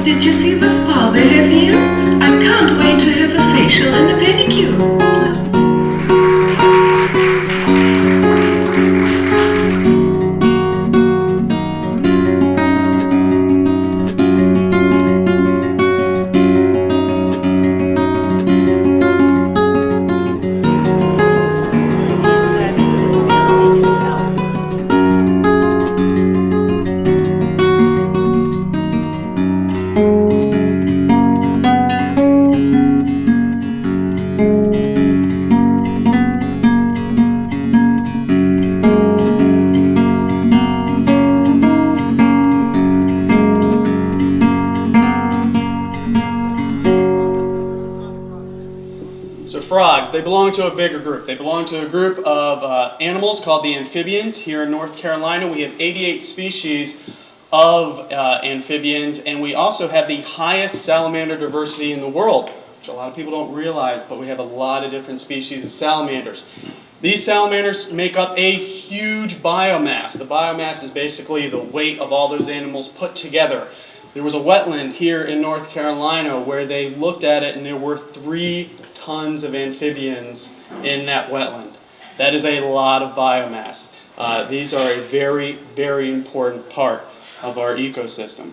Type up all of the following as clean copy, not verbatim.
Did you see the spa they have here? I can't wait to have a facial and a pedicure. Frogs, they belong to a bigger group. They belong to a group of animals called the amphibians. Here in North Carolina, we have 88 species of amphibians, and we also have the highest salamander diversity in the world, which a lot of people don't realize, but we have a lot of different species of salamanders. These salamanders make up a huge biomass. The biomass is basically the weight of all those animals put together. There was a wetland here in North Carolina where they looked at it, and there were 3 tons of amphibians in that wetland. That is a lot of biomass. These are a very, very important part of our ecosystem.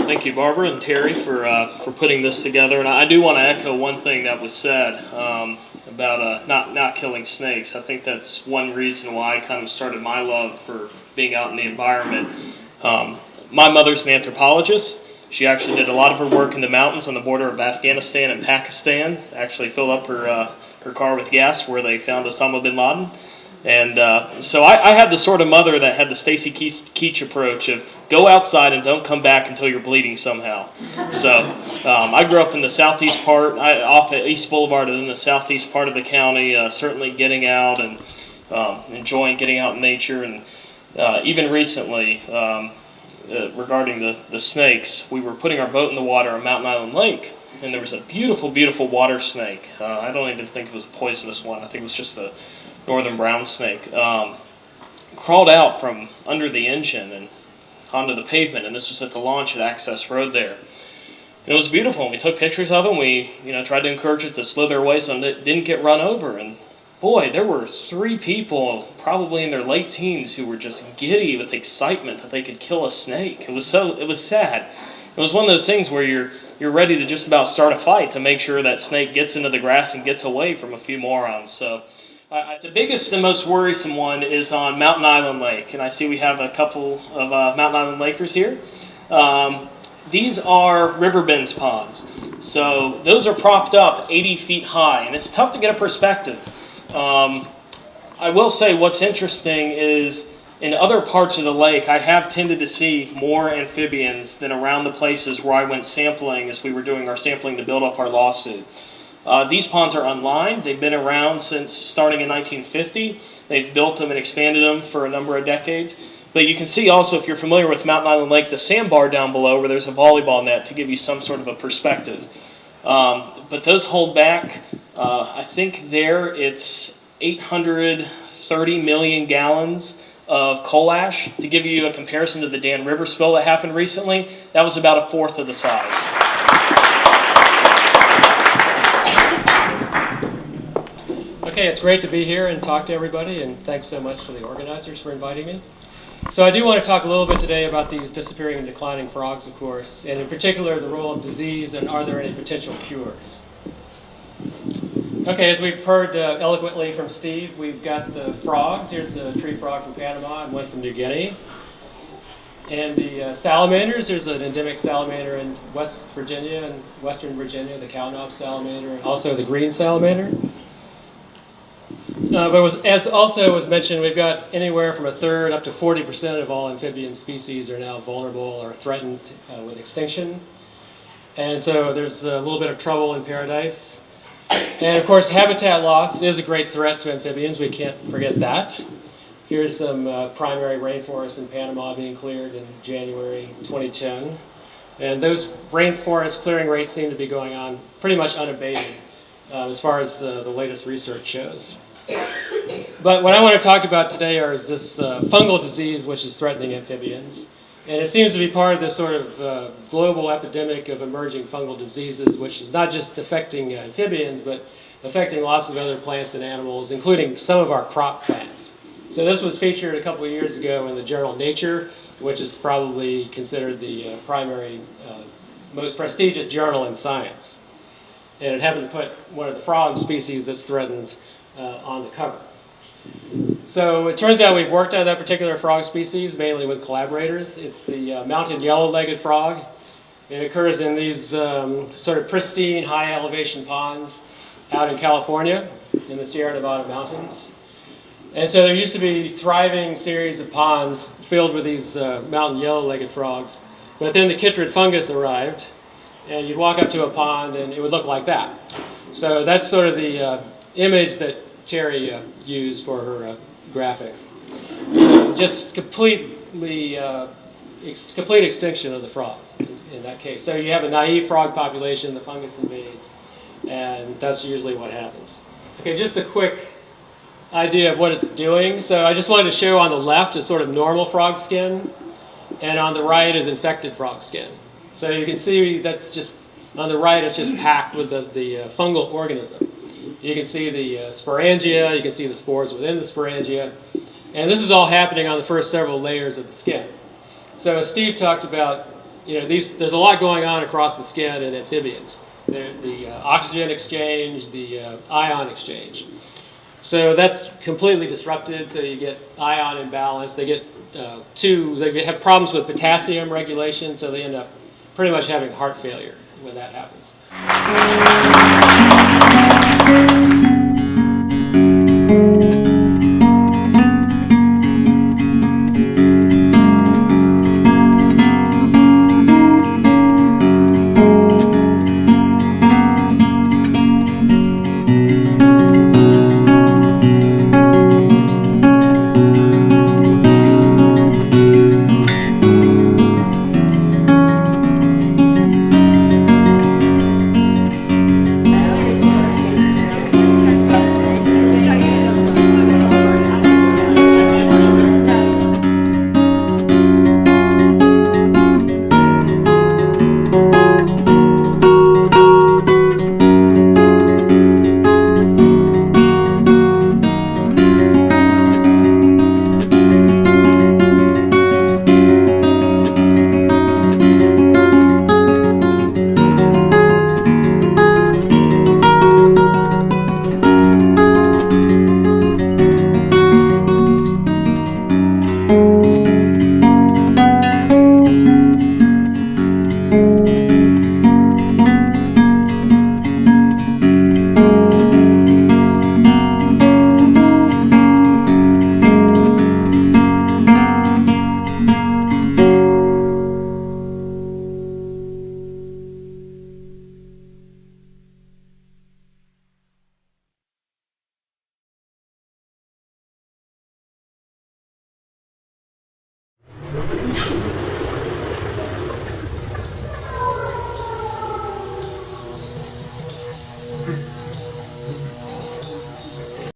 Thank you, Barbara and Terry, for putting this together. And I do want to echo one thing that was said about not killing snakes. I think that's one reason why I kind of started my love for being out in the environment. My mother's an anthropologist. She actually did a lot of her work in the mountains on the border of Afghanistan and Pakistan. Actually filled up her car with gas where they found Osama bin Laden. And so I had the sort of mother that had the Stacy Keach approach of go outside and don't come back until you're bleeding somehow. So I grew up in the southeast part, off at East Boulevard, and in the southeast part of the county, certainly getting out and enjoying getting out in nature. And even recently, regarding the snakes, we were putting our boat in the water on Mountain Island Lake, and there was a beautiful, beautiful water snake. I don't even think it was a poisonous one. I think it was just the northern brown snake. Crawled out from under the engine and onto the pavement, and this was at the launch at Access Road there. And it was beautiful. We took pictures of them. We tried to encourage it to slither away so it didn't get run over. And boy, there were 3 people, probably in their late teens, who were just giddy with excitement that they could kill a snake. It was sad. It was one of those things where you're ready to just about start a fight to make sure that snake gets into the grass and gets away from a few morons. So the biggest and most worrisome one is on Mountain Island Lake, and I see we have a couple of Mountain Island Lakers here. These are river bends ponds. So those are propped up 80 feet high, and it's tough to get a perspective. I will say what's interesting is in other parts of the lake, I have tended to see more amphibians than around the places where I went sampling as we were doing our sampling to build up our lawsuit. These ponds are unlined. They've been around since starting in 1950. They've built them and expanded them for a number of decades. But you can see also, if you're familiar with Mountain Island Lake, the sandbar down below where there's a volleyball net to give you some sort of a perspective. But those hold back, I think there it's 830 million gallons of coal ash. To give you a comparison to the Dan River spill that happened recently, that was about 1/4 of the size. Okay, it's great to be here and talk to everybody, and thanks so much to the organizers for inviting me. So I do want to talk a little bit today about these disappearing and declining frogs, of course, and in particular the role of disease and are there any potential cures. Okay, as we've heard eloquently from Steve, we've got the frogs. Here's a tree frog from Panama and one from New Guinea. And the salamanders, there's an endemic salamander in West Virginia and Western Virginia, the cow knob salamander, and also the green salamander. But as also was mentioned, we've got anywhere from 1/3 up to 40% of all amphibian species are now vulnerable or threatened with extinction. And so there's a little bit of trouble in paradise. And of course, habitat loss is a great threat to amphibians. We can't forget that. Here's some primary rainforests in Panama being cleared in January 2010. And those rainforest clearing rates seem to be going on pretty much unabated as far as the latest research shows. But what I want to talk about today is this fungal disease which is threatening amphibians. And it seems to be part of this sort of global epidemic of emerging fungal diseases, which is not just affecting amphibians, but affecting lots of other plants and animals, including some of our crop plants. So this was featured a couple of years ago in the journal Nature, which is probably considered the primary, most prestigious journal in science. And it happened to put one of the frog species that's threatened on the cover. So it turns out we've worked on that particular frog species, mainly with collaborators. It's the mountain yellow-legged frog. It occurs in these sort of pristine, high-elevation ponds out in California in the Sierra Nevada mountains. And so there used to be a thriving series of ponds filled with these mountain yellow-legged frogs. But then the chytrid fungus arrived, and you'd walk up to a pond and it would look like that. So that's sort of the image that Terry used for her graphic. So just complete extinction of the frogs in that case. So you have a naive frog population, the fungus invades, and that's usually what happens. Okay, just a quick idea of what it's doing. So I just wanted to show on the left is sort of normal frog skin, and on the right is infected frog skin. So you can see that's just, on the right it's just packed with the fungal organism. You can see the sporangia, you can see the spores within the sporangia, and this is all happening on the first several layers of the skin. So as Steve talked about, there's a lot going on across the skin in amphibians. The oxygen exchange, the ion exchange. So that's completely disrupted, so you get ion imbalance. They have problems with potassium regulation, so they end up pretty much having heart failure when that happens.